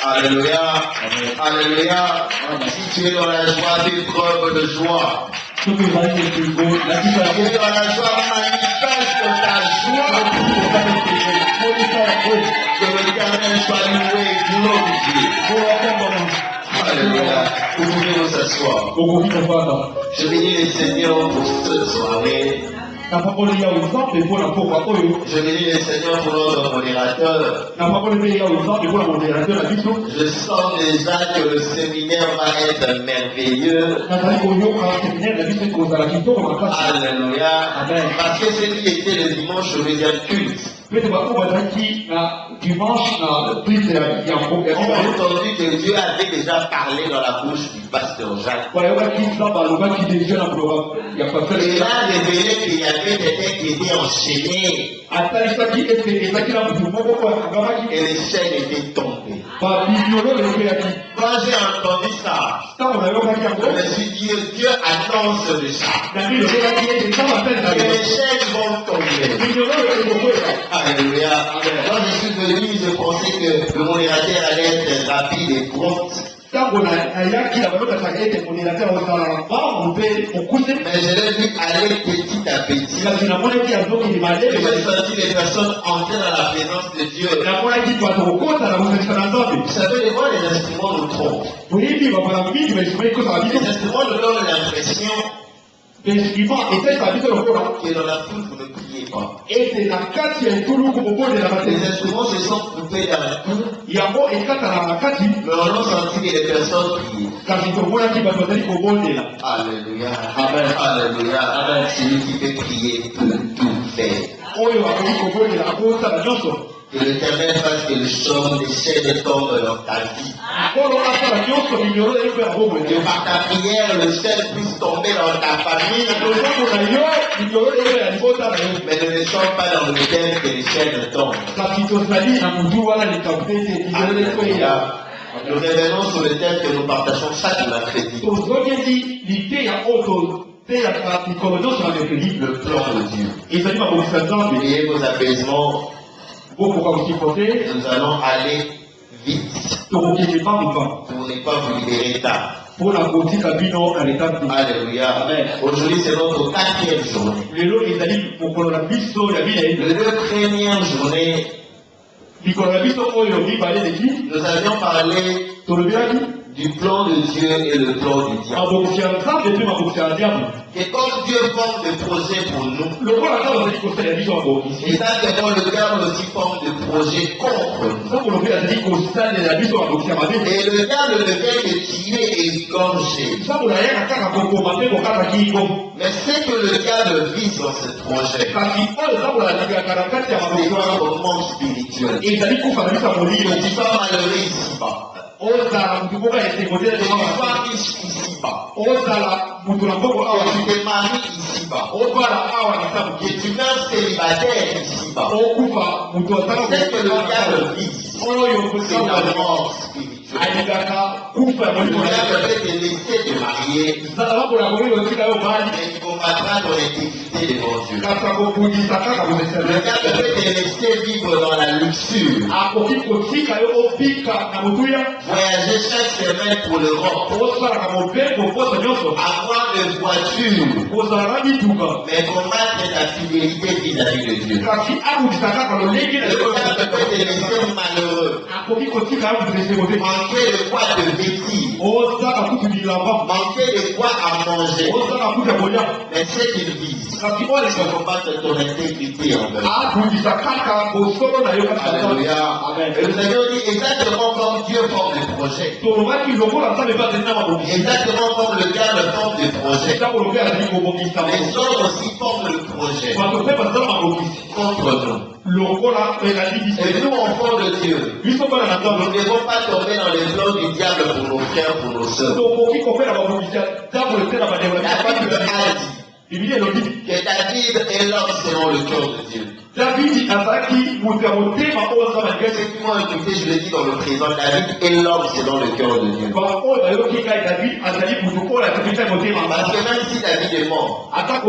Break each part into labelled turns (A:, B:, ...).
A: Alléluia. Alléluia. Si tu es dans la joie, fais preuve de joie. Si tu es dans la joie, manifeste ta joie. Que l'Éternel soit loué et glorifié. Alléluia. Vous pouvez vous asseoir. Je bénis les Seigneurs pour cette soirée. Je bénis les Seigneurs pour notre modérateur. Je sens déjà que le séminaire va être merveilleux. Alléluia. Parce que ce qui était le dimanche au deuxième culte. On a entendu que Dieu avait déjà parlé dans la bouche du pasteur Jacques. Il a révélé qu'il y avait des têtes qui étaient enchaînées. Et les chaînes étaient tombées. Quand j'ai entendu ça, je me suis dit, Dieu annonce de ça. Et les chaînes vont tomber. Alléluia. Quand je suis venu, je pensais que le modérateur allait être rapide et prompt. Mais je l'ai vu aller petit à petit. J'ai senti les personnes entrer dans la présence de Dieu. Vous savez, des fois, les instruments nous trompent. Les instruments nous donnent l'impression que dans la foule, vous ne priez pas. Les instruments se sont coupés dans la foule. Mais on a senti que les personnes priaient. Alléluia. Amen. Alléluia. Amen. Celui qui peut prier peut tout faire. Que l'Éternel fasse que le chant des chaînes tombe dans ta vie. Que par ta prière, le ciel puisse tomber dans ta famille. Mais ne laissons pas dans le thème que les chaînes tombent. Alléluia. Nous revenons sur le thème que nous partageons chaque mercredi. Le plan de Dieu. Ayez vos apaisements. Nous allons aller vite pour ne pas vous libérer tard. Alléluia. Aujourd'hui, c'est notre 4e journée. Les 2 premières journées, nous avions parlé du plan de Dieu et le plan du diable. Et comme Dieu forme des projets pour nous, exactement le diable aussi forme des projets contre nous. Et le diable ne vient que tuer et égorger. Mais ce que le diable vise dans ce projet, c'est notre monde spirituel. Et tu sois malheureux ici-bas. Tu sois riche ici-bas. Tu te maries ici-bas. Et tu meurs célibataire ici-bas. C'est que le diable vise. C'est la mort spirituelle. Le diable peut te laisser te marier. Et il combattra ton intégrité devant Dieu. Le diable peut te laisser vivre dans la luxure. Voyager chaque semaine pour l'Europe. Avoir une voiture. Mais combattre ta fidélité vis-à-vis de Dieu. Le diable peut te laisser malheureux. Manquer de quoi te vêtir. Manquer de quoi à manger. Mais ce qu'il vise, c'est combattre ton intégrité envers Dieu. Alléluia. Et nous avions dit exactement comme Dieu forme des projets. Exactement comme le diable forme des projets. Les hommes aussi forment le projet contre nous. Et nous, enfants de Dieu, nous ne devons pas tomber dans les plans du diable pour nos frères, pour nos sœurs. Que David est l'homme selon le cœur de Dieu. Effectivement, écoutez, je le dis dans le présent, David est l'homme selon le cœur de Dieu. Parce que même si David est mort, David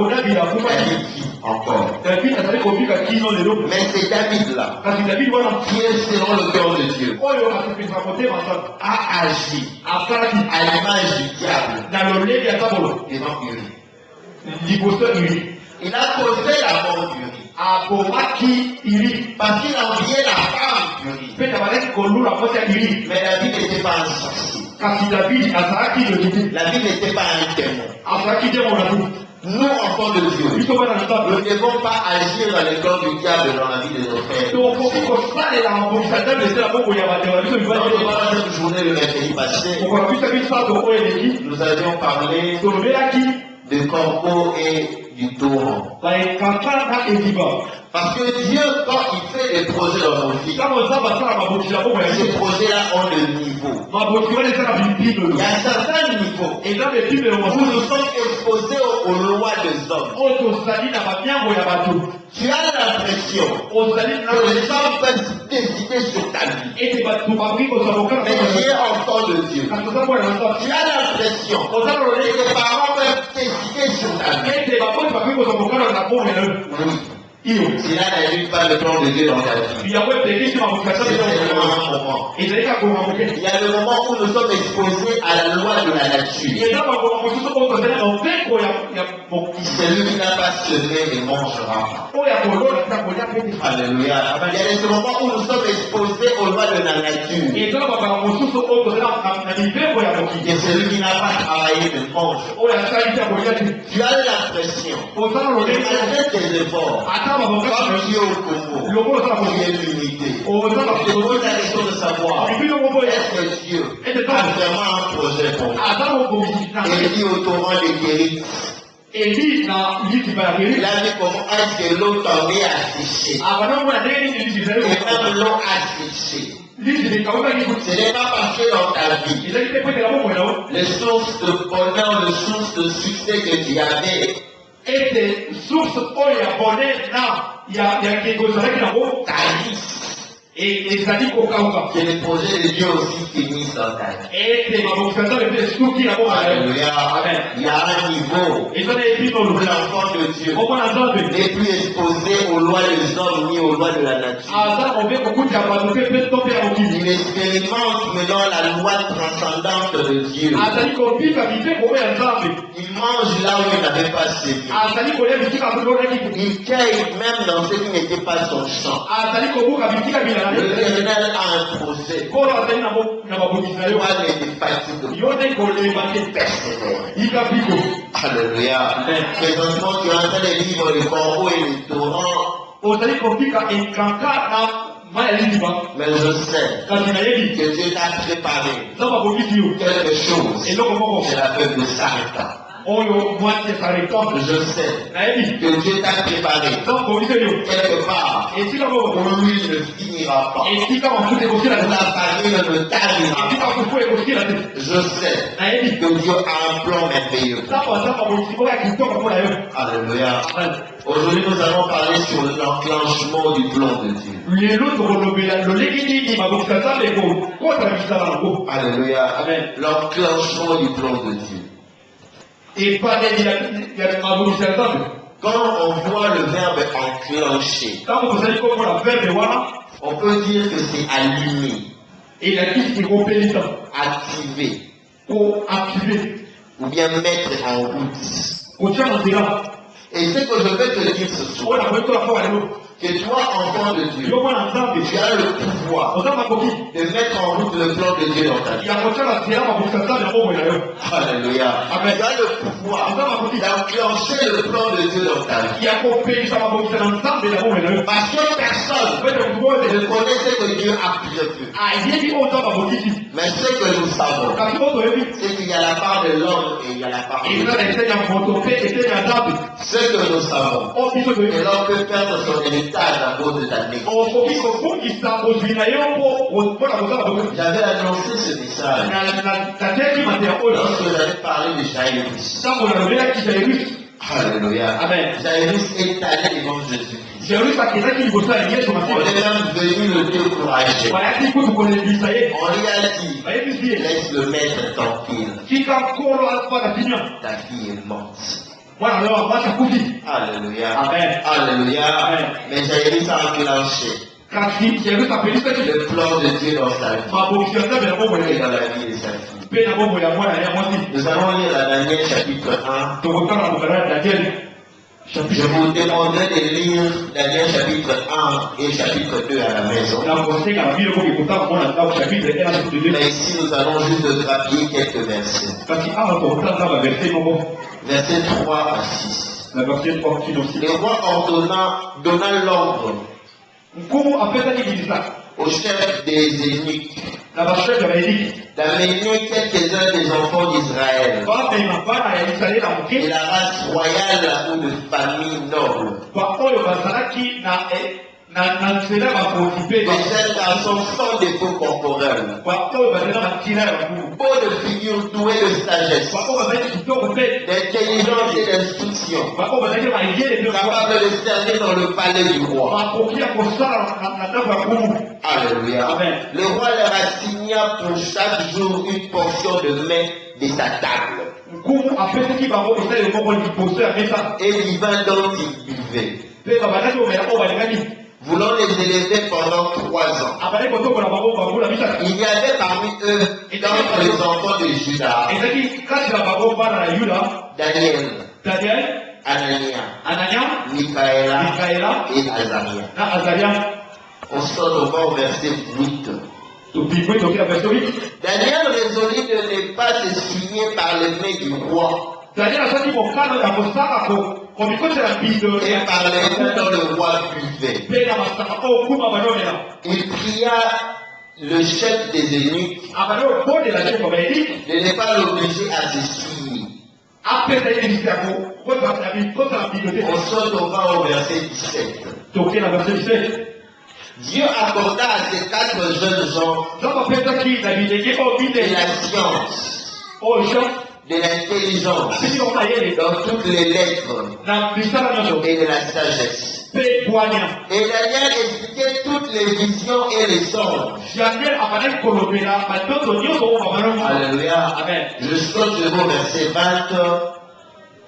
A: vit.
B: encore.
A: David azali kobika kino lelo.
B: Mais c'est David là
A: Kasi David wana
B: qui est selon le cœur de Dieu
A: oyo asepelisa motema sana
B: a agi
A: asalaki
B: à l'image du diable
A: na lolenge ya tabolo
B: devant Uri.
A: liboso iri.
B: Il a causé la mort d'Uri
A: abomaki iri
B: parce qu'il a envié la femme d'Uri.
A: mpe tabalaki kolula mwasi ya iri.
B: Mais David n'était pas un sorcier.
A: kasi David azalaki lolenge
B: David n'était pas un démon.
A: azalaki te mona tu
B: Nous, enfants de Dieu,
A: biso bana na
B: nous
A: nzambe
B: ne devons pas agir dans le corps du diable dans la vie de nos frères.
A: tokoki kosalela mabongisa nzambe esala bongo ya bato ya biso
B: Pendant
A: mibali
B: cette journée le mercredi passé,
A: okola bisa bisato oyo eleki
B: nous avions parlé
A: tolobelaki
B: du corbeau et du taureau.
A: baekaka na ediba
B: Parce que Dieu, quand il fait des projets dans nos vies,
A: ntango nzambe asala mabongisi ya bongo ya
B: ces
A: biso
B: projets-là ont le niveau.
A: mabongisi wana ezala bipimelo
B: Il y a certains niveaux
A: eza bipimelo
B: où
A: mosusu
B: nous sommes exposés aux lois des hommes.
A: oyo tozali na bamiango ya bato
B: Tu as l'impression
A: ozali na
B: que les hommes peuvent décider sur ta vie.
A: ete bato bakoki kozwa mokala
B: Mais tu es enfant de Dieu.
A: kasi oza mwana na nzambe
B: Tu as l'impression
A: oza na
B: que
A: lolenge
B: tes parents peuvent décider sur ta vie.
A: ete bakoti bakoki kozwa mokala na bongo na yo
B: Oui.
A: iyo
B: Cela n'indique pas le plan de Dieu dans ta vie.
A: yango epekisi mabongisi ya
B: C'est
A: nzambe
B: seulement un moment.
A: ezali kakonga moke
B: Il y a le moment où nous sommes exposés à la loi de la nature.
A: eza makonga mosusu oyo tozali na mobeko ya mokisi
B: Celui qui n'a pas semé ne mangera pas.
A: oyo ya kolona eza kolia pete
B: Alléluia. Il y a ce moment où nous sommes exposés aux lois de la nature.
A: eza makonga mosusu oyo tozali na mibeko ya mokili
B: Et celui qui n'a pas travaillé ne mange.
A: oyo asali te kolia te
B: Tu as l'impression
A: oza na
B: que
A: lolenge
B: malgré tes efforts,
A: ata
B: comme
A: babongasi
B: tu es au Congo,
A: lokola oza na
B: tu
A: mokili
B: es limité.
A: oza na
B: Je pose la question de savoir,
A: bipilo moko
B: est-ce que Dieu a vraiment un projet pour toi?
A: aza mokomisi na
B: Et dit au torrent de guérir.
A: eli na likiba ya
B: Il
A: keri
B: a dit comment est-ce que l'eau tombait à sécher.
A: abanamona ndenge nini liki ezali
B: Et même l'eau a séché.
A: liki likawukaki
B: Ce n'est pas parce que dans ta vie,
A: ezali te pete na bongo na yo
B: les sources de bonheur, les sources de succès que tu avais,
A: ete source oyo ya bonheur na ya ngengo ezalaki nango
B: tarissent.
A: ezali kokauka
B: Que les projets de Dieu aussi finissent dans ta vie.
A: ete mabongisa nzambe mpe esuki na bongo na yo
B: Alléluia.
A: amen
B: Il y a un niveau
A: eza na
B: où
A: epimolo
B: l'enfant de Dieu
A: omona nzambe
B: n'est plus exposé aux lois des hommes ni aux lois de la nature.
A: aza mobeko kuti ya bato mpe mpe to mpe ya mokili
B: Il expérimente maintenant la loi transcendante de Dieu.
A: azali kobika mibeko oyo ya nzambe
B: Il mange là où il n'avait pas sévi.
A: azali kolia bisika kolonaki
B: Il cueille même dans ce qui n'était pas son champ.
A: azali kobuka bisika bilala
B: L'Éternel a un projet.
A: kolo azali na babongisi na yo
B: Toi ne te fatigue
A: yo nde kolemba te
B: persévère.
A: yika biko
B: Alléluia. Présentement, tu es en train de vivre le corbeau et le torrent.
A: ozali kobika ekanka na mai ya lidiba
B: Mais je sais
A: kasi nayebi
B: que Dieu t'a préparé
A: nzambe abongisi yo
B: quelque chose.
A: eloko moko
B: C'est la fête de Sarita.
A: oyo mwasi esareka
B: Je sais
A: nayebi
B: que Dieu t'a préparé
A: nzambe abongisi yo
B: quelque part
A: esika moko
B: où lui ne finira pas.
A: esika mafuta ekokila te
B: La famille ne terminera
A: esika
B: pas.
A: fufu ekokila te
B: Je sais
A: nayebi
B: que Dieu a un plan merveilleux.
A: nzambe aza mabongisi moko ya kitoko mpona yo
B: Alléluia. Aujourd'hui, nous allons parler sur l'enclenchement du plan de Dieu.
A: lelo tokolobela lolenge nini mabongisa nzambe ekokota na bisala yango
B: Alléluia.
A: Amen.
B: L'enclenchement du plan de Dieu.
A: epaneli ya mabongisa ya nzambe
B: Quand on voit le verbe enclencher,
A: ntango tozali komona verbe wana
B: on peut dire que c'est allumer,
A: elakisi ekopelisa
B: activer
A: koactive
B: ou bien mettre en route.
A: kotia na nzela
B: Et ce que je vais te dire ce soir,
A: oyo nakoyetola mpo lelo
B: que toi, enfant de Dieu,
A: yo mwana nzambe
B: tu as le pouvoir
A: oza makoki
B: de mettre en route le plan de Dieu dans ta vie.
A: ya kotia na nzela mabongisa nzambe ya bomoi na yo
B: Alléluia.
A: Amen.
B: Tu as le pouvoir d'enclencher le plan de Dieu dans ta vie.
A: ya kopelisa mabongisa na nzambe ya bomoi na yo
B: Parce que personne
A: pete motu oyo
B: ne connaît ce que Dieu a prévu.
A: ayebi oyo nzambe abongisi
B: Mais ce que nous savons,
A: kasi oyo toyebi
B: c'est qu'il y a la part de l'homme et il y a la part de
A: eza na
B: Dieu.
A: eseni ya moto mpe eseni ya nzambe
B: Ce que nous savons,
A: oyo biso
B: et
A: toyebi
B: l'homme peut perdre son héritage à cause de ta négligence.
A: okoki kobungisa kozwi na yo mpona kozala boye
B: J'avais annoncé ce message
A: nateki mateya oyo
B: lorsque j'avais parlé de Jairus.
A: ntango nalobelaki jairus
B: Alléluia.
A: Amen.
B: Jairus est allé devant Jésus.
A: jairus akendaki liboso ya yesu
B: On
A: masiya
B: est même venu le décourager.
A: bayaki kutu kolembisa ye
B: On lui a dit,
A: bayebisi ye
B: laisse le maître tranquille.
A: tika nkolo afana tinya
B: Ta fille est morte.
A: Voilà, alors, moi, ça coûte.
B: Alléluia.
A: Amen.
B: Alléluia.
A: Amen.
B: Mais Jaïri s'est enclenché.
A: Quand il y avait sa petite
B: Le plan de Dieu dans sa vie
A: ma position, c'est bien bon,
B: et dans la vie de sa fille.
A: paix d'abord, il y a moi, il y a moi aussi.
B: Nous allons lire la Daniel chapitre 1.
A: Donc, quand on regarde Daniel,
B: Je vous demanderai de lire Daniel chapitre 1 et chapitre 2 à la maison.
A: la conseil à la vie, il faut qu'on a au chapitre 1 à chapitre 2.
B: Mais ici, nous allons juste grappiller quelques versets.
A: Parce qu'il y a un portant dans la verset,
B: Versets 3 à 6.
A: la verset 3 qui aussi.
B: Le roi donna l'ordre
A: Comment après ça, il dit ça?
B: au chef des eunuques
A: La vache avait dit,
B: d'amener quelques-uns des enfants d'Israël,
A: pas mais ma part à installer la
B: de
A: moquette,
B: la race royale ou de famille noble,
A: pas oh, le Basaraki n'a cela va participer,
B: de jeunes garçons sans défaut corporel,
A: pas oh, le Basaraki va tirer la boue,
B: beaux de figure doués de sagesse,
A: pas oh, le Basaraki qui tombe fait,
B: d'intelligence et d'instruction,
A: pas oh, le Basaraki va y aller,
B: capables de servir dans le palais du roi.
A: pas pour qui a pour ça, la table à boue.
B: Alléluia.
A: Amen.
B: Le roi leur assigna pour chaque jour une portion de mets de sa table
A: Comment après ce qui va voir, il le moment du poster avec ça,
B: et du vin dont ils buvaient,
A: c'est la Basaraki au Méla, on va les gagner.
B: voulant les élever pendant 3 ans.
A: Après, quand on va voir, la vie,
B: Il y avait parmi eux, dans les enfants de Juda,
A: et c'est qui, quand il va voir la Yuda,
B: Daniel,
A: Daniel,
B: Anania,
A: Anania,
B: Michaela
A: Michaela,
B: et Azaria.
A: na Azaria,
B: On sort au verset 8. Daniel résolut de ne pas se signer par les mains du roi
A: Daniel asati mokano ya kosala komikotela bido
B: et par les mains dont le roi buvait.
A: mpe na masaka oyo kuma banomela
B: Il pria le chef des eunuques
A: abali obondela te kobaeli
B: de ne pas l'obliger à se signer.
A: apesa ye limisi yango kosala bido te
B: On sort au verset 17.
A: toke na verset 17
B: Dieu accorda à ces 4 jeunes gens
A: nzambe apesaki na bilenge oyo
B: de
A: mine
B: la science,
A: oyo jean
B: de l'intelligence,
A: apesi bango mayele
B: dans toutes les lettres
A: na misala nyonso
B: et de la sagesse.
A: mpe bwania
B: Et Daniel expliquait toutes les visions et les songes.
A: daniel abandaki kolobela bandoto nyonso oyo babanomo
B: Alléluia.
A: amen
B: Je saute au verset 20.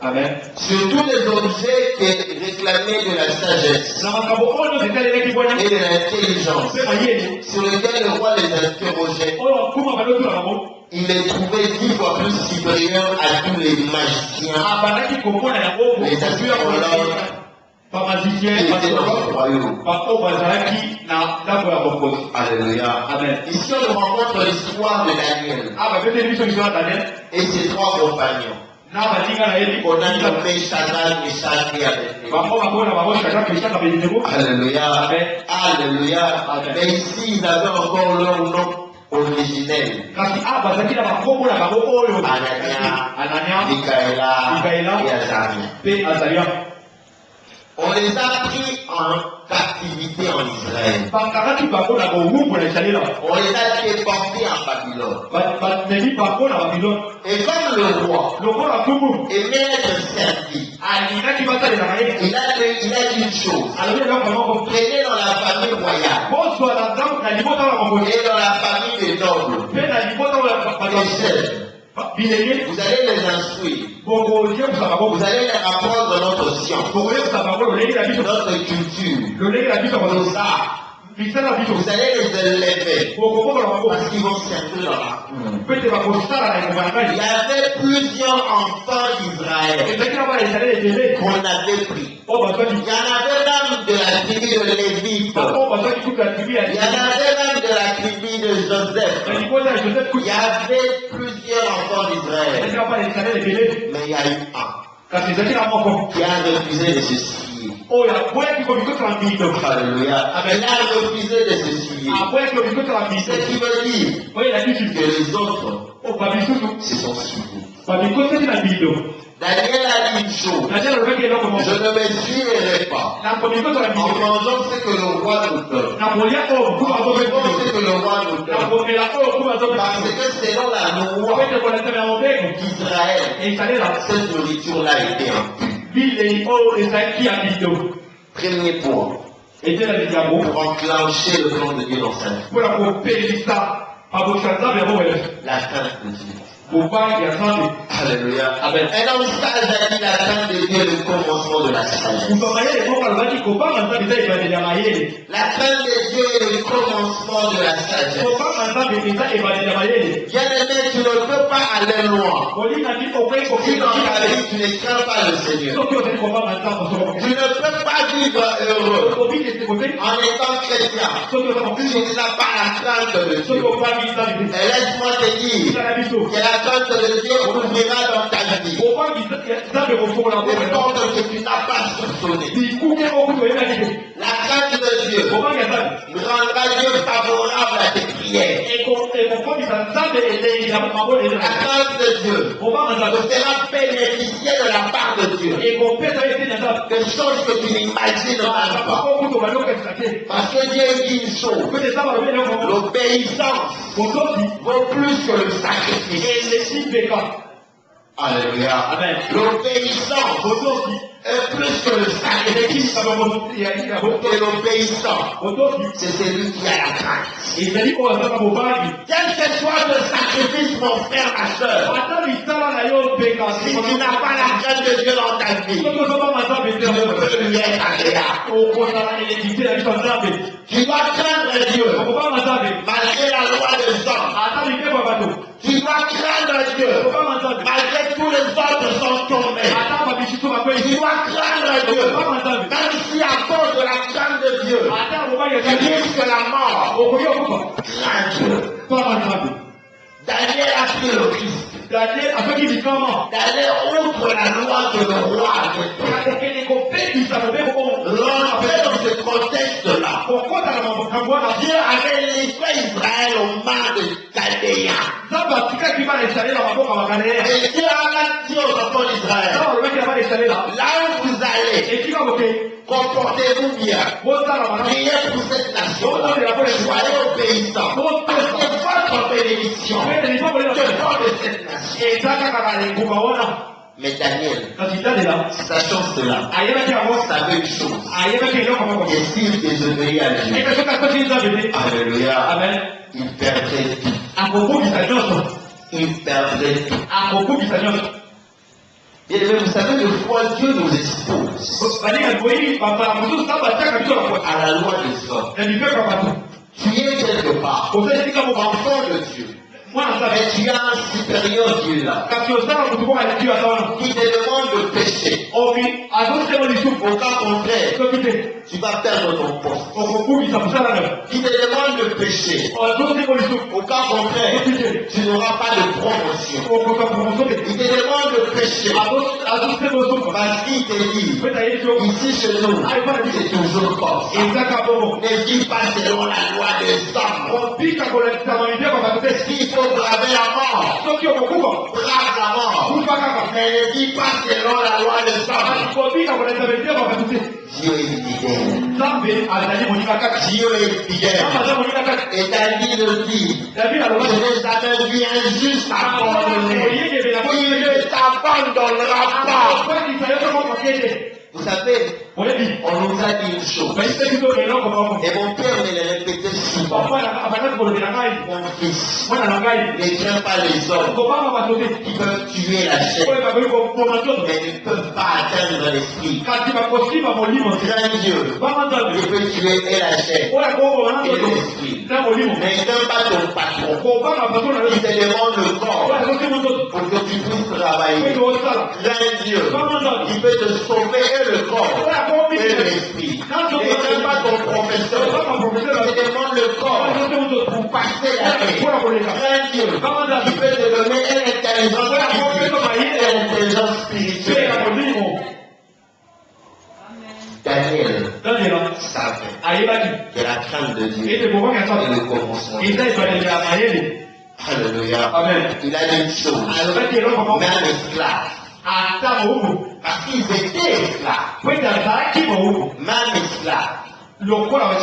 A: amen
B: Sur tous les objets qui réclamaient de la sagesse
A: na makambo oyo nyonso etalelaki bwania
B: et de l'intelligence,
A: mpe mayele
B: sur lesquels le roi les interrogeait,
A: oyo kuma banotula bango
B: il les trouvait 10 fois plus supérieurs à tous les magiciens
A: abandaki komona yango bamazicien
B: qui étaient dans le royaume.
A: baoyo bazalaki na ndako ya bokonzi
B: Alléluia.
A: amen
B: Ici, on rencontre l'histoire de Daniel
A: bapeseli biso liso ya daniel
B: et ses 3 compagnons.
A: na baninga na ye
B: On a nommé Shadrach, Meshach et Abednego.
A: bango bakona bango shaka meshaka abednego
B: Alléluia.
A: Amen.
B: Alléluia.
A: Amen.
B: Mais ici, ils avaient encore leur nom originel.
A: kasi bazalaki na bakombo na bango oyo
B: Anania,
A: anania
B: Michaela
A: Michaela.
B: et Azaria.
A: mpe azaria
B: On les a pris en captivité en Israël.
A: bakangaki bango na bowumbu na isalela
B: On les a déportés en Babylone.
A: bamemi bango na babilone
B: Et comme le roi
A: lokola tumu
B: aimait être servi,
A: alingaki basalelaka ye
B: il a dit une chose.
A: alobi eloko moko
B: Prenez dans la famille royale
A: bozwa na libota ya bakonzi
B: et dans la famille des nobles,
A: mpe na libota
B: les jeunes,
A: bilenge
B: vous allez les instruire.
A: bokoyebisa bango
B: Vous allez leur apprendre notre science,
A: bokoyebisa bango lolenge na biso
B: notre culture,
A: lolenge na biso
B: nos arts.
A: misala na biso
B: Vous allez les élever
A: bokobokola bango
B: parce qu'ils vont servir dans la cour.
A: mpe te bakosala na engumba na
B: Il y
A: ngai
B: avait plusieurs enfants d'Israël
A: ezalaki na bana ezaleli ebele
B: qu'on avait pris.
A: oyo bazwaki
B: Il y en avait même de la tribu de Lévite.
A: oyo bazwaki kutu ya tribu ya
B: Il y en avait même de la tribu de
A: na
B: Joseph.
A: libota ya joseph
B: Il
A: kutu
B: y avait plusieurs enfants d'Israël.
A: ezalaki na bana ezaleli ebele
B: Mais il y a eu un
A: kasi ezalaki na moko
B: qui a refusé de se souiller.
A: oyo aboyaki komikotela mbindo
B: Alléluia. Il a refusé de se souiller.
A: aboyaki komikotela
B: Ce
A: mbindo
B: qui veut dire
A: oyo elakisi
B: que les autres
A: oyo bamisusu
B: se sont souillés.
A: bamikoteli na mbindo
B: Daniel a dit une chose.
A: daniel alobaki eloko moko
B: Je ne me souillerai pas
A: na komikotela
B: en
A: mbindo
B: mangeant ce que le roi nous donne.
A: na kolia oyo kuba
B: En buvant ce que le roi nous
A: na
B: donne.
A: komela oyo kuba
B: Parce que selon la loi
A: obete koletela ya mobeko
B: d'Israël,
A: esalela
B: cette nourriture-là était impure.
A: bilei oyo ezalaki ya mbindo
B: Premier point,
A: etelaki yango
B: pour enclencher le plan de Dieu dans sa vie.
A: mpona kopelisa mabokisa nzambe yango wele
B: La crainte de Dieu. Alléluia.
A: Amen.
B: Un homme sage a dit la crainte de Dieu est le commencement de la sagesse. La crainte de Dieu est le commencement de la sagesse. Bien-aimé, tu ne peux pas aller loin. Si dans ta vie tu ne crains pas le Seigneur, tu ne peux pas vivre heureux en étant chrétien si tu n'as pas la crainte de Dieu. Et laisse-moi te dire que la crainte de Dieu ouvrira dans ta vie des portes que tu n'as pas soupçonnées. La crainte de Dieu rendra Dieu favorable à tes prières. La crainte de Dieu te fera bénéficier de la part de Dieu. Des choses que tu n'imagines même pas. Parce que Dieu dit une chose, l'obéissance vaut plus que le sacrifice. Alléluia. Amen. L'obéissance est plus que le sacrifice. Et l'obéissant, c'est celui qui a la crainte. Quel que soit le sacrifice, mon frère, ma soeur, si tu n'as pas la crainte de Dieu dans ta vie, tu ne peux lui être agréable. Tu dois craindre Dieu malgré la loi des hommes. Tu dois craindre Dieu malgré tous les autres sont tombés. Tu dois craindre Dieu même si à cause de la crainte de Dieu tu risques la mort. Crains Dieu. Daniel a pris le risque d'aller outre la loi que le roi avait donnée. Dans ce contexte-là, Dieu avait livré Israël aux mains des Chaldéens. Et Dieu a dit aux enfants d'Israël, là où vous allez, comportez-vous bien. Priez pour cette nation. Soyez obéissants. Parce que votre bénédiction dépend de cette nation. Mais Daniel, sachant cela, savait une chose. Et s'il désobéit à Dieu, alléluia, il perdrait tout. Il perdrait tout. Et vous savez, le fois Dieu nous expose à la loi des hommes. Tu es quelque part, enfant de Dieu. Mais tu as un supérieur Dieu là qui te demande de pécher. Au cas contraire, tu vas perdre ton poste. Qui te demande de pécher. Au cas contraire, tu n'auras pas de promotion. Il te demande de pécher parce qu'il te dit ici chez nous, c'est toujours comme ça. Ne vis pas selon la loi des hommes. S'il faut braver la mort, brave la mort. Mais ne vis pas selon la loi des hommes. Dieu est fidèle. Dieu est fidèle. Et David le dit, je n'ai jamais vu un juste abandonné. Il ne t'abandonnera pas. Vous savez, on nous a dit une chose. Et mon père me l'a répété souvent. Mon fils, ne crains pas les hommes qui peuvent tuer la chair, mais ne peuvent pas atteindre l'esprit. Crains Dieu, il peut tuer et la chair et l'esprit. Ne crains pas ton patron qui te demande le corps pour que tu puisses travailler. Crains Dieu, il peut te sauver le corps et l'esprit. Ne crains pas ton professeur qui te demande le corps pour passer la vie. Crains Dieu, il peut te donner une intelligence physique et une intelligence spirituelle. Daniel savait que la crainte de Dieu est le commencement. Alléluia. Il a dit une chose, même esclave. Parce qu'ils étaient esclaves. Même esclaves.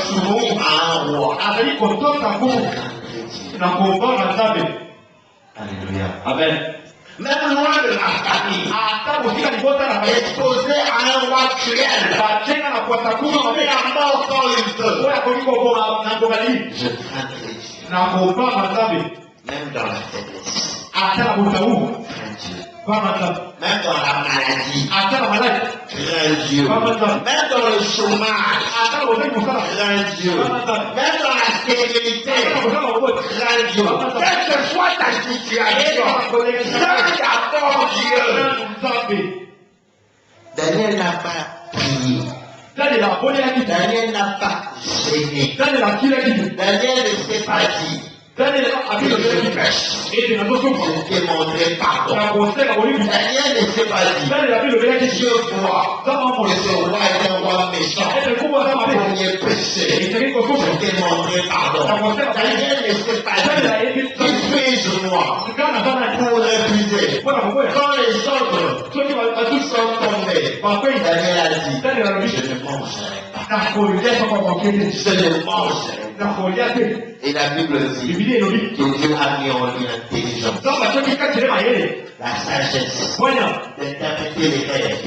B: Soumis à un roi. Alléluia. Amen. Même loin de la famille, exposé à un roi cruel, qui met à mort quand il veut. Je craindrai Dieu. Même dans la faiblesse. Même dans la maladie, crains Dieu. Même dans le chômage, crains Dieu. Même dans la stérilité, crains Dieu. Quelle que soit ta situation, crains d'abord Dieu. Daniel n'a pas prié. Daniel n'a pas gêné. Daniel ne s'est pas dit. Je pêche. Je t'ai montré pardon. Daniel ne s'est pas dit. Je vois que ce roi est un roi méchant. Premier péché. Je t'ai montré pardon. Daniel ne s'est pas dit. Il prise-moi pour refuser. Quand les autres sont tombés, Daniel a dit, je ne mangerai pas. Je ne mangerai pas. Et la Bible dit que Dieu a mis en lui l'intelligence, la sagesse, d'interpréter les rêves.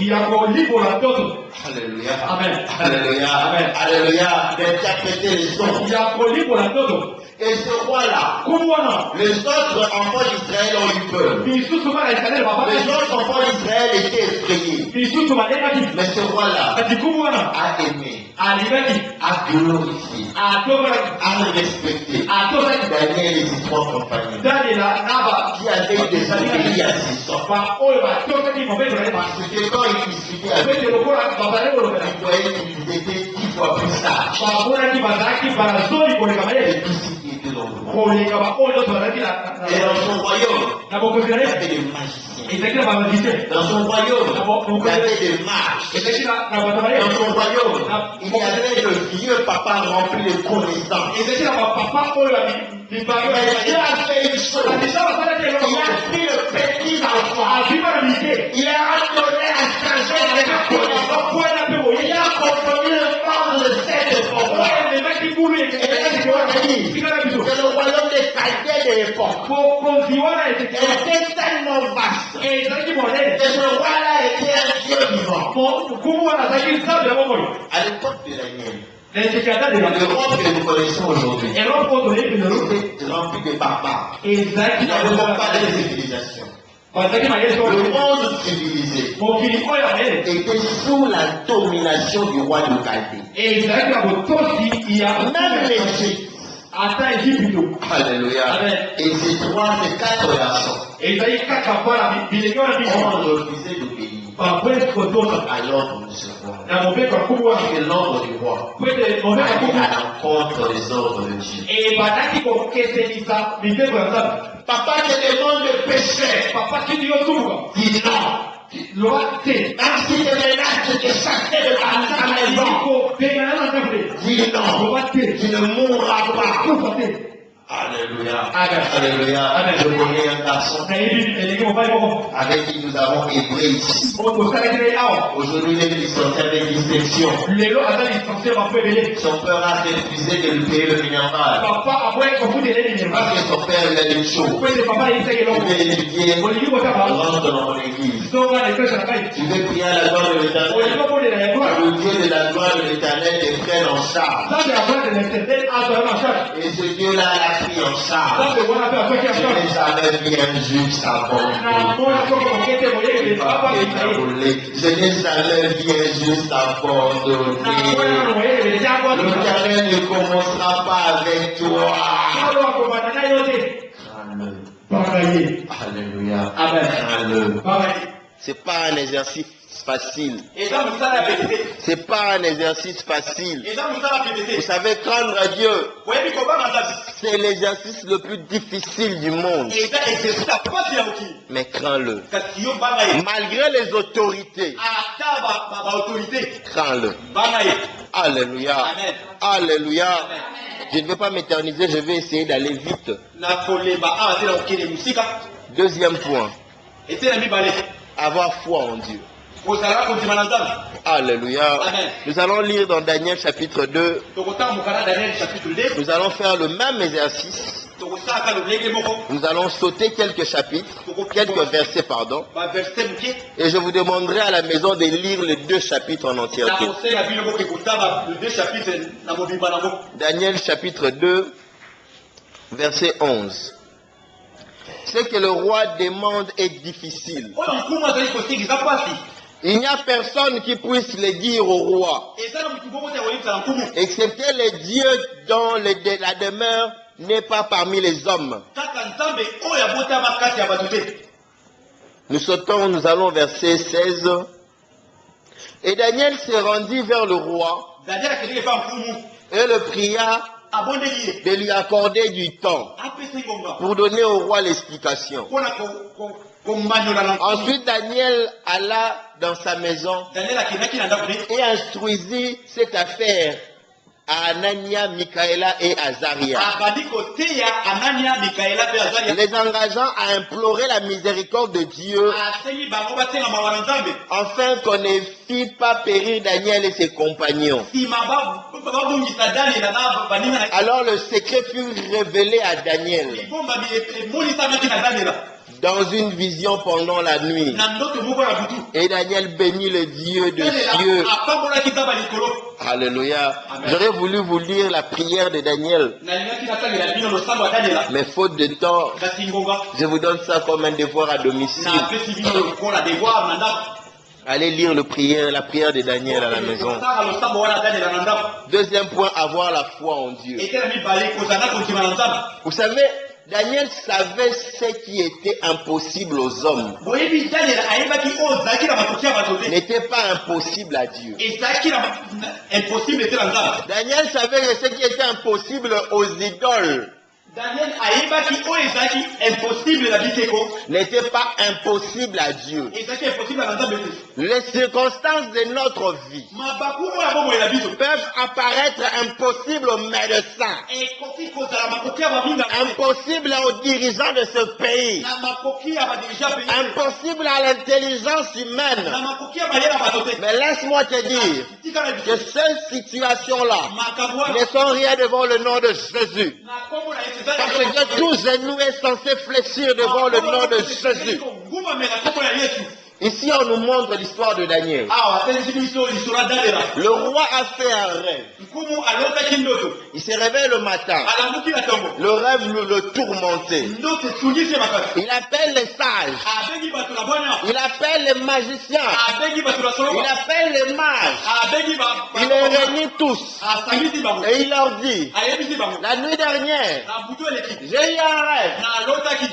B: Alléluia. Amen. Alléluia. Amen. Alléluia. D'interpréter les sons. Et ce roi-là, les autres enfants d'Israël ont eu peur. Les autres enfants d'Israël étaient effrayés. Mais ce roi-là a aimé, a glorifié, a respecté Daniel et ses trois compagnons qui avaient désobéi à ses sons. Parce que quand ils discutaient avec eux, ils voyaient qu'ils étaient 10 fois plus sages. Et dans son royaume, il y avait des magiciens. Dans son royaume, il y avait des mages. Dans son royaume, il y avait le vieux papa rempli de connaissances. Il a fait une chose. Il a pris le petit enfant. Il a donné à changer avec la connaissance. Il a compris le temps de cette époque. C'est le royaume des Chaldéens de l'époque. Était tellement vaste. Et ce roi-là était un Dieu vivant. À l'époque de Daniel, l'Europe que nous connaissons aujourd'hui était remplie de barbares. Il n'y avait pas de civilisation. Le monde civilisé était sous la domination du roi de Chaldée. Même l'Égypte. Alléluia. Et ces quatre garçons ont refusé d'obéir à l'ordre de ce roi. Et l'ordre du roi allait à l'encontre des ordres de Dieu. Papa te demande de pécher. Dis non. Même si te menace de te chasser de ta maison, dis non. Tu ne mourras pas. Alléluia. Alléluia. Je connais un garçon avec qui nous avons ébroué ici. Aujourd'hui, il est licencié avec distinction. Son père a refusé de lui payer le minéral. Parce que son père il a des choses. Il veut étudier, rentre dans mon église. Tu veux prier à la gloire de l'Éternel. Le Dieu de la gloire de l'Éternel te prenne en charge. Et ce Dieu-là a pris en charge. Je n'ai jamais vu un juge s'abandonner. Je n'ai jamais vu un juge s'abandonner. L'Éternel ne commencera pas avec toi. Alléluia. Alléluia. C'est pas un exercice facile. C'est pas un exercice facile. Vous savez, craindre à Dieu, c'est l'exercice le plus difficile du monde. Mais crains-le. Malgré les autorités, crains-le. Alléluia. Alléluia. Je ne vais pas m'éterniser, je vais essayer d'aller vite. Deuxième point. Avoir foi en Dieu. Alléluia. Nous allons lire dans Daniel chapitre 2. Nous allons faire le même exercice. Nous allons sauter quelques chapitres, quelques versets, pardon. Et je vous demanderai à la maison de lire les deux chapitres en entièreté. Daniel chapitre 2, verset 11.
C: Ce que le roi demande est difficile. Il n'y a personne qui puisse le dire au roi, excepté les dieux dont la demeure n'est pas parmi les hommes. Nous allons au verset 16. Et Daniel se rendit vers le roi et le pria de lui accorder du temps pour donner au roi l'explication. Ensuite, Daniel alla dans sa maison et instruisit cette affaire à Anania, Michaëla et Azaria, les engageant à implorer la miséricorde de Dieu afin qu'on ne fit pas périr Daniel et ses compagnons. Alors le secret fut révélé à Daniel dans une vision pendant la nuit. Et Daniel bénit le Dieu de cieux. Alléluia. J'aurais voulu vous lire la prière de Daniel, mais faute de temps, je vous donne ça comme un devoir à domicile. Allez lire la prière de Daniel à la maison. Deuxième point, avoir la foi en Dieu. Vous savez, Daniel savait ce qui était impossible aux hommes. N'était pas impossible à Dieu. Daniel savait que ce qui était impossible aux idoles n'était pas impossible à Dieu. Les circonstances de notre vie peuvent apparaître impossibles aux médecins, impossibles aux dirigeants de ce pays, impossibles à l'intelligence humaine. Mais laisse-moi te dire que ces situations-là ne sont rien devant le nom de Jésus. Parce que tout genou est censé fléchir devant le nom de Jésus. Ici, on nous montre l'histoire de Daniel. Le roi a fait un rêve. Il se réveille le matin. Le rêve le tourmentait. Il appelle les sages. Il appelle les magiciens. Il appelle les mages. Il les réunit tous. Et il leur dit, la nuit dernière, j'ai eu un rêve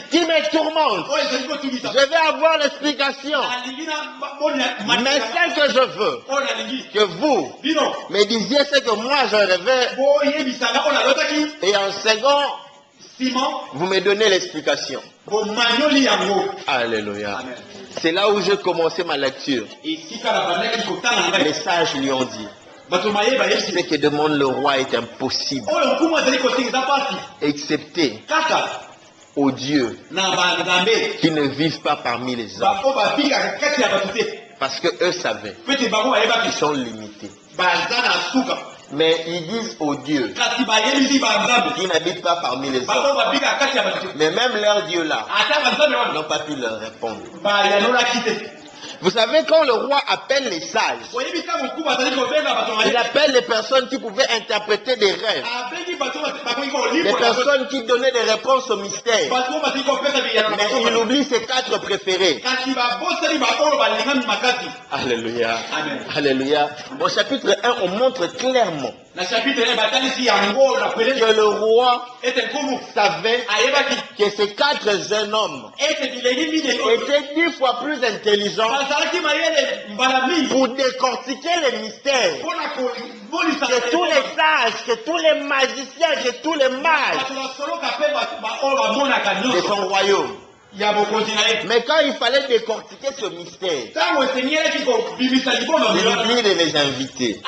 C: qui me tourmente. Je vais avoir l'explication. Mais ce que je veux, que vous me disiez ce que moi je rêvais, et en second, vous me donnez l'explication. Alléluia. C'est là où j'ai commencé ma lecture. Les sages lui ont dit, ce que demande le roi est impossible, excepté aux dieux qui ne vivent pas parmi les hommes. Parce que eux savaient qu'ils sont limités. Mais ils disent aux dieux qui n'habitent pas parmi les hommes. Mais même leurs dieux là n'ont pas pu leur répondre. Vous savez, quand le roi appelle les sages, il appelle les personnes qui pouvaient interpréter des rêves, les personnes qui donnaient des réponses aux mystères. Mais il oublie ses 4 préférés. Alléluia. Alléluia. Au chapitre 1, on montre clairement que le roi savait que ces 4 jeunes hommes étaient 10 fois plus intelligents pour décortiquer les mystères que tous les sages, que tous les magiciens, que tous les mages de son royaume. Mais quand il fallait décortiquer ce mystère, il oublie de les inviter.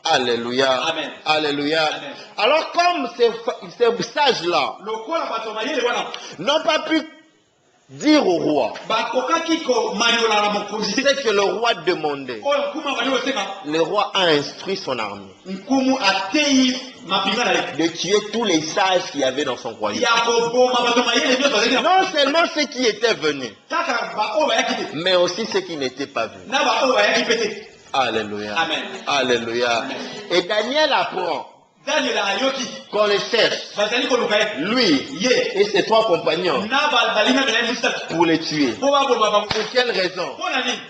C: Alléluia.
B: Amen.
C: Alléluia.
B: Amen.
C: Alors comme ces sages-là n'ont pas pu dire au roi ce que le roi demandait, le roi a instruit son armée de tuer tous les sages qu'il y avait dans son royaume. Non seulement ceux qui étaient venus, mais aussi ceux qui n'étaient pas venus. Alléluia.
B: Amen.
C: Alléluia.
B: Amen.
C: Et Daniel apprend qu'on les cherche, lui et ses 3 compagnons, pour les tuer. Pour quelle raison?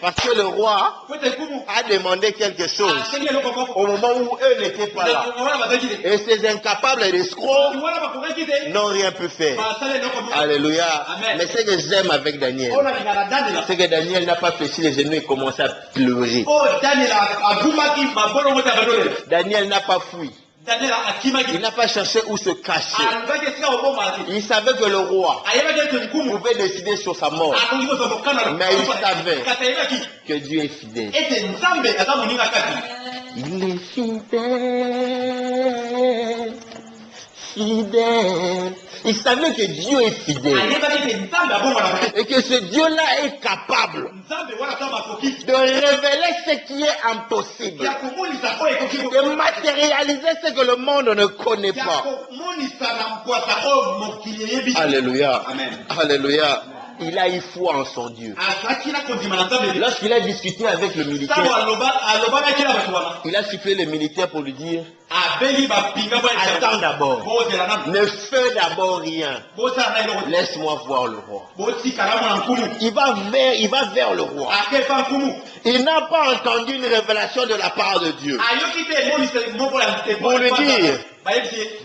C: Parce que le roi a demandé quelque chose au moment où eux n'étaient pas là. Et ces incapables et escrocs n'ont rien pu faire. Alléluia. Mais ce que j'aime avec Daniel, c'est que Daniel n'a pas fléchi les genoux et commencé à pleurer. Daniel n'a pas fui. Il n'a pas cherché où se cacher. Il savait que le roi pouvait décider sur sa mort. Mais il savait que Dieu est fidèle. Il est fidèle. Fidèle. Il savait que Dieu est fidèle. Et que ce Dieu-là est capable de révéler ce qui est impossible. De matérialiser ce que le monde ne connaît pas. Alléluia. Alléluia. Il a eu foi en son Dieu. Lorsqu'il a discuté avec le militaire, il a sifflé le militaire pour lui dire: attends d'abord, ne fais d'abord rien, laisse-moi voir le roi. Il va vers le roi. Il n'a pas entendu une révélation de la part de Dieu pour lui dire: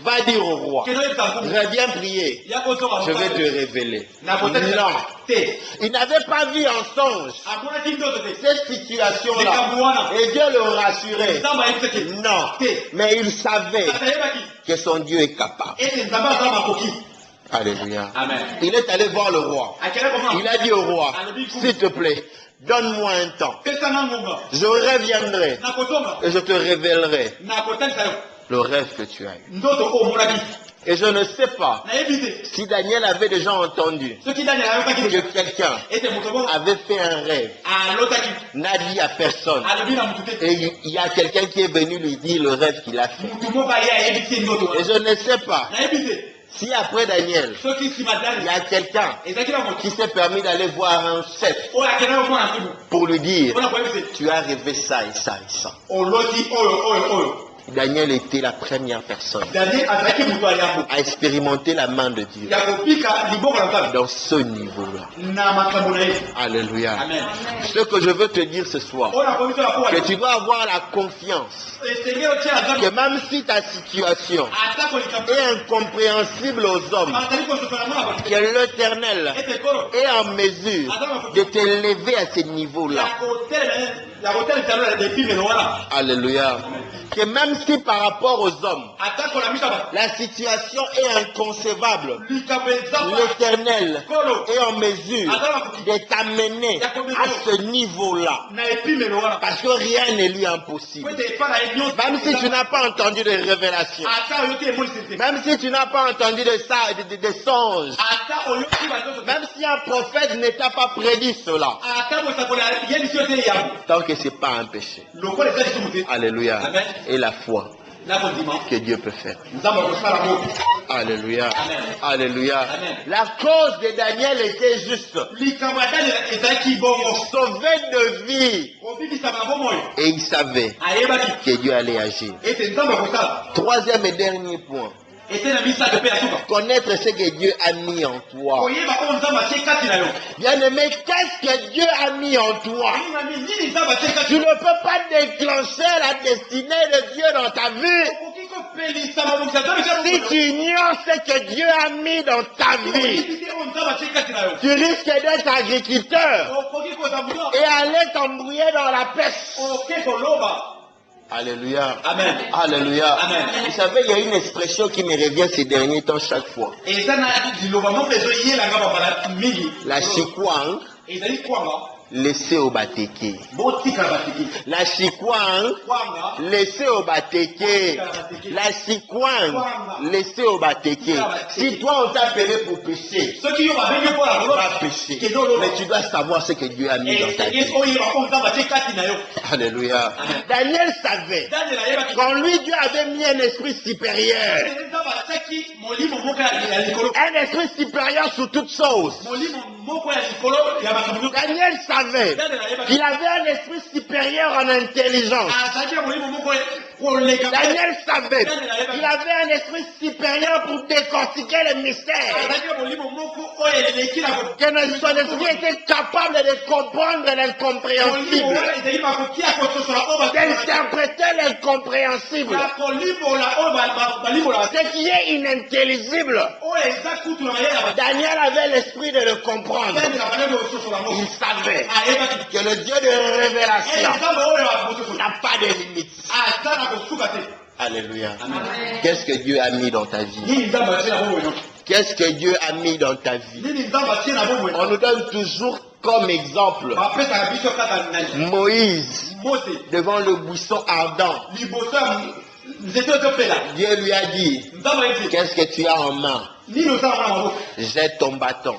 C: va dire au roi, reviens prier, je vais te révéler. Non, il n'avait pas vu en songe cette situation-là. Et Dieu le rassurait. Non, mais il savait que son Dieu est capable. Alléluia. Amen. Il est allé voir le roi. Il a dit au roi: s'il te plaît, donne-moi un temps. Je reviendrai et je te révélerai le rêve que tu as eu. Et je ne sais pas si Daniel avait déjà entendu que quelqu'un avait fait un rêve, n'a dit à personne, et il y a quelqu'un qui est venu lui dire le rêve qu'il a fait. Et je ne sais pas si après Daniel, il y a quelqu'un qui s'est permis d'aller voir un chef pour lui dire: tu as rêvé ça et ça et ça. Daniel était la première personne à expérimenter la main de Dieu dans ce niveau-là. Alléluia. Amen. Ce que je veux te dire ce soir, que tu dois avoir la confiance que même si ta situation est incompréhensible aux hommes, que l'Éternel est en mesure de t'élever à ce niveau-là. Alléluia. Que même si par rapport aux hommes, la situation est inconcevable, l'Éternel est en mesure de t'amener à ce niveau-là. Parce que rien n'est lui impossible. Même si tu n'as pas entendu de révélations, même si tu n'as pas entendu de songes, même si un prophète ne t'a pas prédit cela, tant que ce n'est pas un péché. Alléluia. Amen. Et la foi que Dieu peut faire. Alléluia. Amen. Alléluia. Amen. La cause de Daniel était juste sauver de vie. Et il savait que Dieu allait agir. Troisième et dernier point. Connaître ce que Dieu a mis en toi. Bien-aimé, qu'est-ce que Dieu a mis en toi? Tu ne peux pas déclencher la destinée de Dieu dans ta vie si tu ignores ce que Dieu a mis dans ta vie. Tu risques d'être agriculteur et aller t'embrouiller dans la pêche. Alléluia. Amen. Alléluia. Amen. Vous savez, il y a une expression qui me revient ces derniers temps chaque fois. La chikwang, laissez au bateke. La chikwang, laissez au bateke. La chikwang, laissez au bateke. Si toi on t'a appelé pour pécher, tu vas pécher. Mais tu dois savoir ce que Dieu a mis dans ta vie. Alléluia. Daniel savait qu'en lui Dieu avait mis un esprit supérieur. Un esprit supérieur sur toutes choses. Daniel savait qu'il avait un esprit supérieur en intelligence. Daniel savait. Il avait un esprit supérieur pour décortiquer les mystères. Que son esprit était capable de comprendre l'incompréhensible. D'interpréter l'incompréhensible. Ce qui est inintelligible. Daniel avait l'esprit de le comprendre. Il savait que le Dieu de révélation n'a pas de limite. Alléluia. Qu'est-ce que Dieu a mis dans ta vie? Qu'est-ce que Dieu a mis dans ta vie? On nous donne toujours comme exemple Moïse devant le buisson ardent. Dieu lui a dit, qu'est-ce que tu as en main? Jette ton bâton.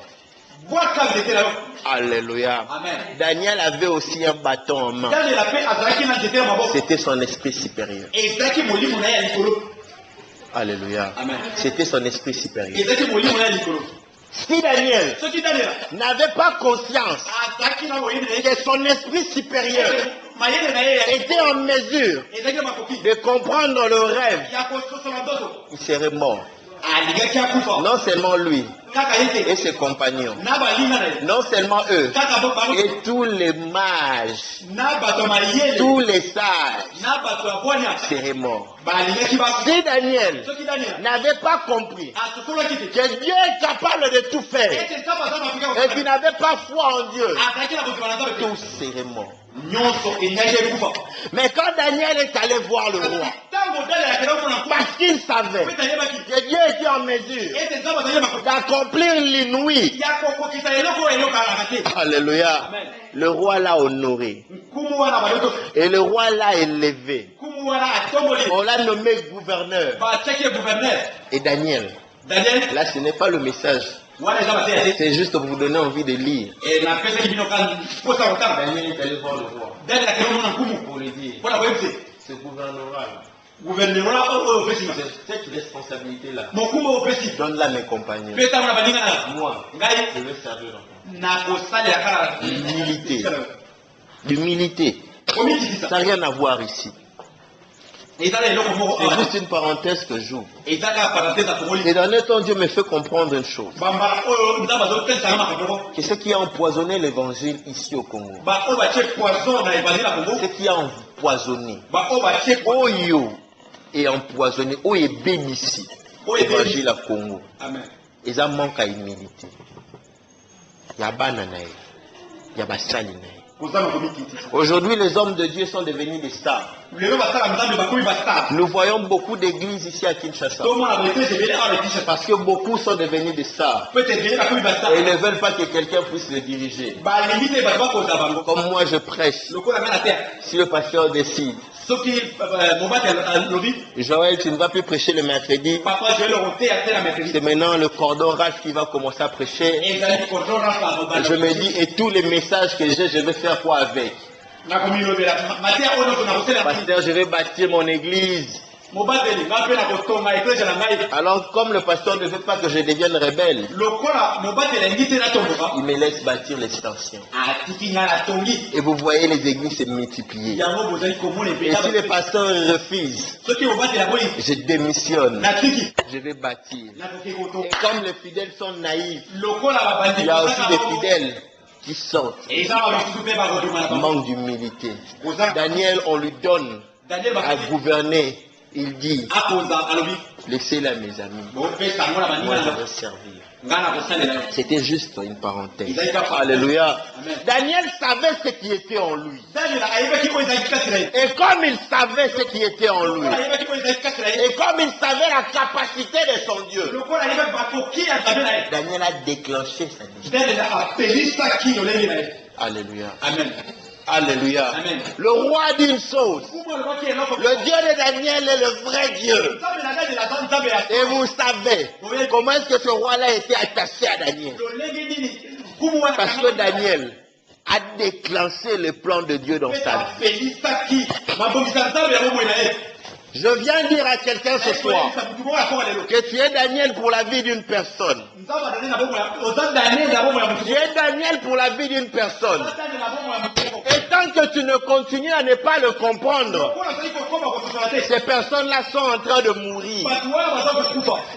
C: Alléluia. Daniel avait aussi un bâton en main. C'était son esprit supérieur. Alléluia. C'était son esprit supérieur. Si Daniel n'avait pas conscience que son esprit supérieur était en mesure de comprendre le rêve, il serait mort. Non seulement lui et ses compagnons, non seulement eux, et tous les mages, tous les sages seraient morts. Si Daniel n'avait pas compris que Dieu est capable de tout faire et qu'il n'avait pas foi en Dieu, tous seraient morts. Mais quand Daniel est allé voir le roi, parce qu'il savait que Dieu était en mesure d'accomplir l'inouï, alléluia, le roi l'a honoré et le roi l'a élevé. On l'a nommé gouverneur. Et Daniel, là ce n'est pas le message. C'est juste pour vous donner envie de lire. Daniel est allé voir le roi pour lui dire, ce gouvernement-là, cette responsabilité-là, donne-la à mes compagnons. Moi, je veux servir encore. L'humilité. Ça n'a rien à voir ici. C'est juste une parenthèse que j'ouvre. Et dans le temps, Dieu me fait comprendre une chose. Que ce qui a empoisonné l'évangile ici au Congo, ce qui a empoisonné, Oyo est empoisonné, Oyo est béni l'évangile au Congo. Et ça manque à humilité. Il y a bananaï, il y a basalinaï. Aujourd'hui, les hommes de Dieu sont devenus des stars. Nous voyons beaucoup d'églises ici à Kinshasa. Parce que beaucoup sont devenus des stars. Et ils ne veulent pas que quelqu'un puisse les diriger. Comme moi, je prêche. Si le pasteur décide, Joël, tu ne vas plus prêcher le mercredi. C'est maintenant le cordon race qui va commencer à prêcher. Je me dis, et tous les messages que j'ai, je vais faire quoi avec? Pasteur, je vais bâtir mon église. Alors, comme le pasteur ne veut pas que je devienne rebelle, il me laisse bâtir l'extension. Et vous voyez les églises se multiplier. Et si le pasteur refuse, je démissionne. Je vais bâtir. Et comme les fidèles sont naïfs, il y a aussi des fidèles qui sortent. Manque d'humilité. Daniel, on lui donne à gouverner. Il dit, laissez-la mes amis, moi je vais servir. C'était juste une parenthèse. Alléluia. Daniel savait ce qui était en lui. Et comme il savait ce qui était en lui, et comme il savait la capacité de son Dieu, Daniel a déclenché sa décision. Alléluia. Amen. Alléluia. Amen. Le roi dit une chose. Le Dieu de Daniel est le vrai Dieu. Et vous savez comment est-ce que ce roi-là était attaché à Daniel. Parce que Daniel a déclenché le plan de Dieu dans sa vie. Je viens dire à quelqu'un ce soir que tu es Daniel pour la vie d'une personne. Tu es Daniel pour la vie d'une personne. Et tant que tu ne continues à ne pas le comprendre, ces personnes-là sont en train de mourir.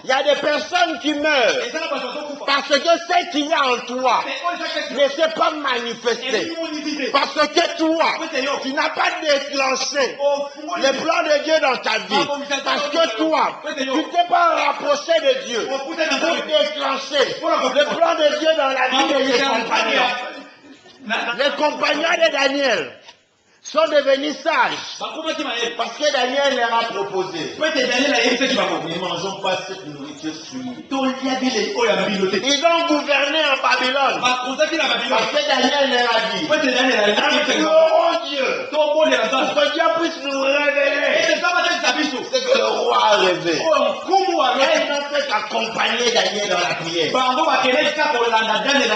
C: Il y a des personnes qui meurent parce que ce qu'il y a en toi ne s'est pas manifesté. Parce que toi, tu n'as pas déclenché le plan de Dieu dans ta vie. Parce que toi, tu ne t'es pas rapproché de Dieu pour déclencher le plan de Dieu dans la vie de tes compagnons. Les compagnons de Daniel sont devenus sages parce que Daniel leur a proposé. Ne mangeons pas cette nourriture souillée. Ils ont gouverné en Babylone parce que Daniel leur a dit, implorons Dieu pour que Dieu puisse nous révéler ce que le roi a rêvé. Et ils ont fait accompagner Daniel dans la prière.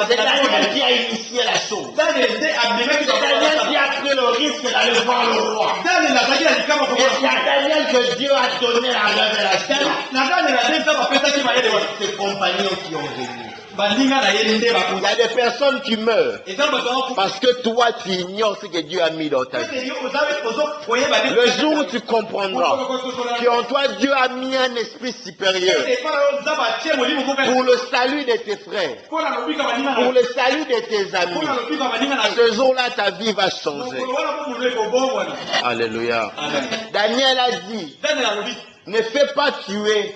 C: C'est Daniel qui a initié la chose. C'est Daniel qui a pris le risque d'aller voir le roi. Et c'est à Daniel que Dieu a donné la révélation. Ses compagnons qui ont venu. Il y a des personnes qui meurent parce que toi tu ignores ce que Dieu a mis dans ta vie. Le jour où tu comprendras qu'en toi Dieu a mis un esprit supérieur pour le salut de tes frères, pour le salut de tes amis, ce jour-là ta vie va changer. Alléluia. Daniel a dit, ne fais pas tuer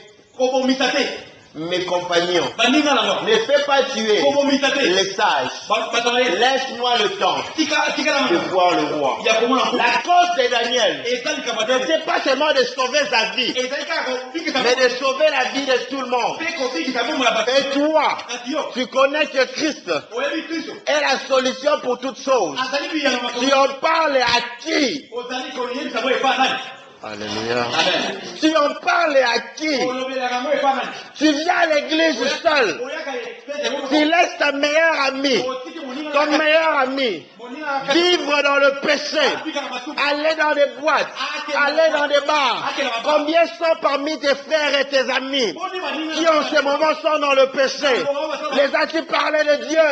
C: mes compagnons, ne fais pas tuer les sages. Laisse-moi le temps de voir le roi. La cause de Daniel n'était pas seulement de sauver sa vie, mais de sauver la vie de tout le monde. Et toi, tu connais que Christ est la solution pour toutes choses. Tu en parles à qui? Alléluia. Tu en parles à qui? Tu viens à l'église seul. Tu laisses ta meilleure amie, ton meilleur ami, vivre dans le péché, aller dans des boîtes, aller dans des bars. Combien sont parmi tes frères et tes amis qui en ce moment sont dans le péché? Les as-tu parlé de Dieu?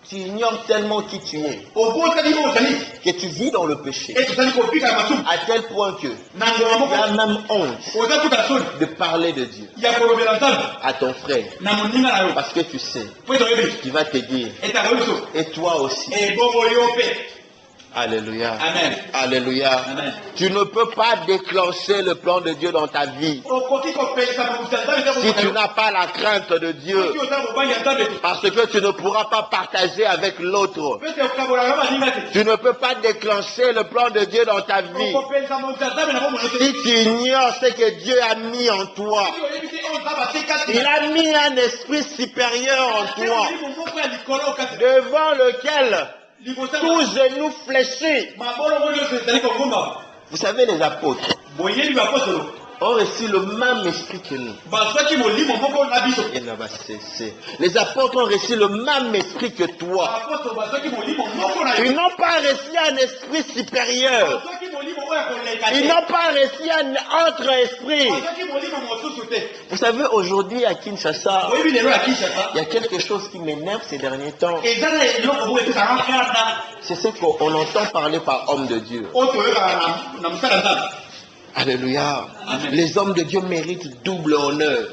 C: Tu ignores tellement qui tu es, que tu vis dans le péché, à tel point que tu as même honte de parler de Dieu à ton frère, parce que tu sais, tu vas te dire, et toi aussi. Alléluia.
A: Amen.
C: Alléluia.
A: Amen.
C: Tu ne peux pas déclencher le plan de Dieu dans ta vie si tu n'as pas la crainte de Dieu. Parce que tu ne pourras pas partager avec l'autre. Tu ne peux pas déclencher le plan de Dieu dans ta vie si tu ignores ce que Dieu a mis en toi. Il a mis un esprit supérieur en toi, devant lequel tous genoux fléchis. Vous savez, les apôtres ont reçu le même esprit que nous. Il n'a pas cessé. Les apôtres ont reçu le même esprit que toi. Ils n'ont pas reçu un esprit supérieur. Ils n'ont pas reçu un autre esprit. Vous savez, aujourd'hui à Kinshasa, il y a quelque chose qui m'énerve ces derniers temps. C'est ce qu'on entend parler par homme de Dieu. Alléluia. Amen. Les hommes de Dieu méritent double honneur.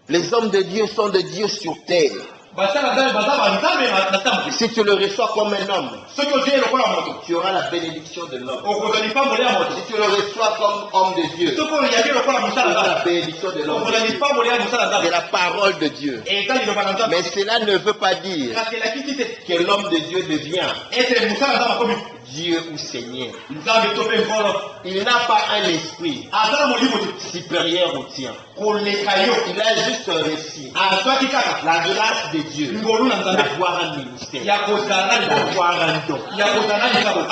C: Les hommes de Dieu sont de Dieu sur terre. Si tu le reçois comme un homme, tu auras la bénédiction de l'homme. Si tu le reçois comme homme de Dieu, tu auras la bénédiction de l'homme, de la parole de Dieu. Mais cela ne veut pas dire que l'homme de Dieu devient Dieu ou Seigneur. Il n'a pas un esprit supérieur au tien. Il a juste reçu la grâce de Dieu d'avoir un ministère, d'avoir un don.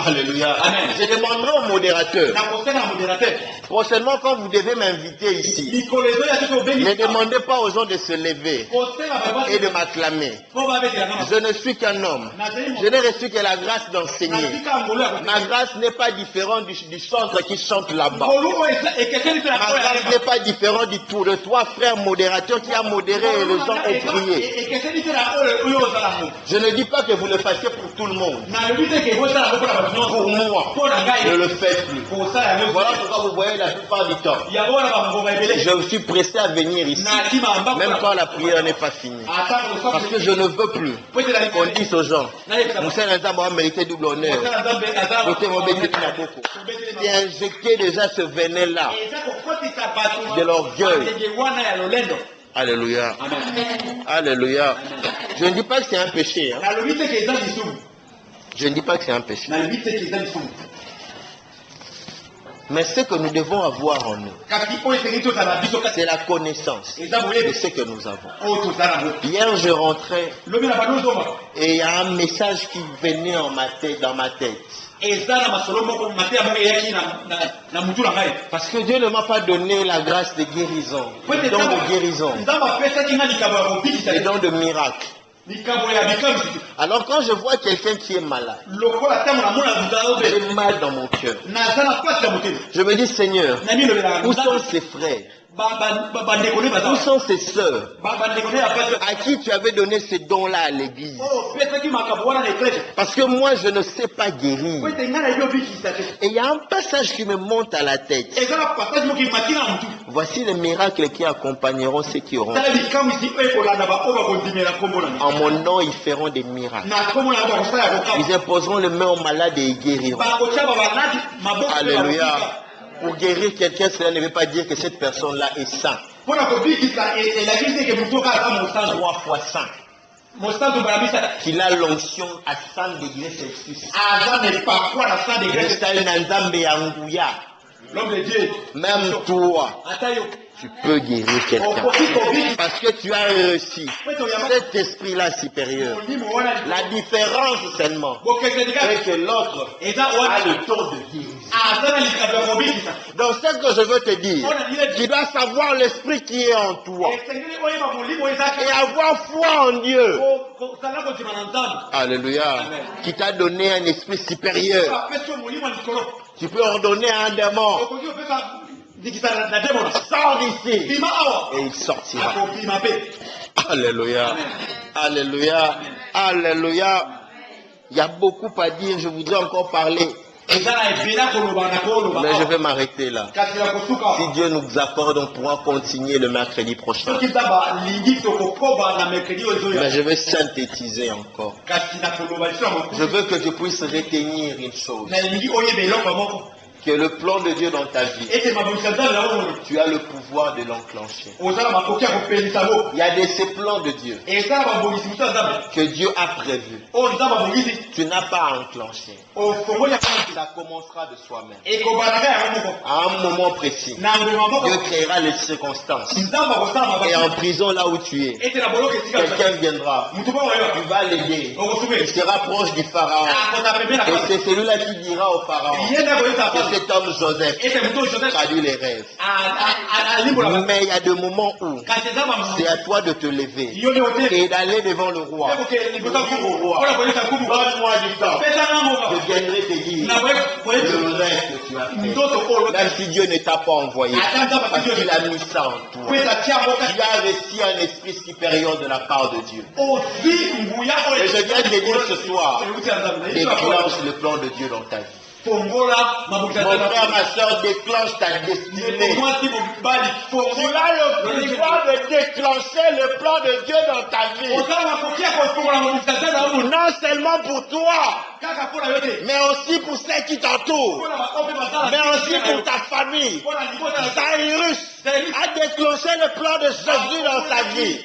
C: Alléluia. Amen. Je demanderai au modérateur, prochainement quand vous devez m'inviter ici, ne demandez pas aux gens de se lever et de m'acclamer. Je ne suis qu'un homme. Je n'ai reçu que la grâce d'enseigner. Ma grâce n'est pas différente du chantre qui chante là-bas. Ma grâce n'est pas différente du tour de toi, frère modérateur, qui a modéré et les gens ont prié. Je ne dis pas que vous le fassiez pour tout le monde. Pour moi, ne le faites plus. Voilà pourquoi vous voyez la plupart du temps, je suis pressé à venir ici, même quand la prière n'est pas finie. Parce que je ne veux plus qu'on dise aux gens, Moussa Nzamba a mérité double honneur. Et injecter déjà ce venin-là de l'orgueil. Alléluia. Alléluia. Je ne dis pas que c'est un péché. Hein. Je ne dis pas que c'est un péché. Mais ce que nous devons avoir en nous, c'est la connaissance de ce que nous avons. Hier, je rentrais et il y a un message qui venait dans ma tête. Parce que Dieu ne m'a pas donné la grâce de guérison, le don de guérison, le don de miracle. Alors quand je vois quelqu'un qui est malade, j'ai mal dans mon cœur. Je me dis, Seigneur, où sont ses frères? Où sont ses sœurs à qui tu avais donné ces dons-là à l'église? Parce que moi, je ne sais pas guérir. Et il y a un passage qui me monte à la tête. Voici les miracles qui accompagneront ceux qui auront. En mon nom, ils feront des miracles. Ils imposeront les mains aux malades et ils guériront. Alléluia. Pour guérir quelqu'un, cela ne veut pas dire que cette personne-là est sainte. 3 fois saint. Qu'il a l'onction à 100 degrés Celsius. L'homme de Dieu. Même toi, tu peux guérir quelqu'un. Parce que tu as réussi. Cet esprit-là supérieur. La différence seulement, c'est que l'autre a le taux de guérison. Donc ce que je veux te dire, tu dois savoir l'esprit qui est en toi. Et avoir foi en Dieu. Alléluia. Qui t'a donné un esprit supérieur. Tu peux ordonner à un démon. Sors d'ici. Et il sortira. Alléluia. Alléluia. Alléluia. Il y a beaucoup à dire. Je voudrais encore parler. Mais je vais m'arrêter là. Si Dieu nous accorde, on pourra continuer le mercredi prochain. Mais je vais synthétiser encore. Je veux que tu puisses retenir une chose. Que le plan de Dieu dans ta vie, tu as le pouvoir de l'enclencher. Il y a ces plans de Dieu que Dieu a prévus. Tu n'as pas à enclencher. Ça commencera de soi-même. À un moment précis, Dieu créera les circonstances. Et en prison là où tu es, quelqu'un viendra, tu vas l'aider. Il sera proche du pharaon. Et c'est celui-là qui dira au pharaon que cet homme Joseph traduit les rêves. Mais il y a des moments où c'est à toi de te lever et d'aller devant le roi. Au roi, donne-moi du temps. Je viendrai te dire le rêve que tu as fait. Même si Dieu ne t'a pas envoyé, parce qu'il a mis ça en toi. Tu as reçu un esprit supérieur de la part de Dieu. Et je viens te dire ce soir, déclenche le plan de Dieu dans ta vie. Mon frère, ma soeur, déclenche ta destinée. Tu as le pouvoir de déclencher le plan de Dieu dans ta vie. Non seulement pour toi, mais aussi pour ceux qui t'entourent, mais aussi pour ta famille. Cyrus a déclenché le plan de Jésus dans sa vie.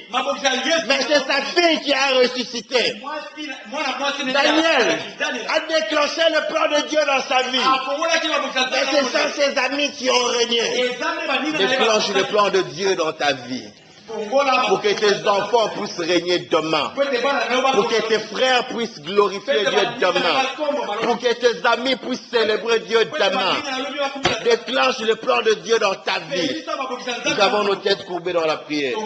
C: Mais c'est sa fille qui a ressuscité. Daniel a déclenché le plan de Dieu dans sa vie. Mais ce sont ses amis qui ont régné. Déclenche le plan de Dieu dans ta vie. Pour que tes enfants puissent régner demain. Pour que tes frères puissent glorifier Dieu demain. Pour que tes amis puissent célébrer Dieu demain. Déclenche le plan de Dieu dans ta vie. Nous avons nos têtes courbées dans la prière.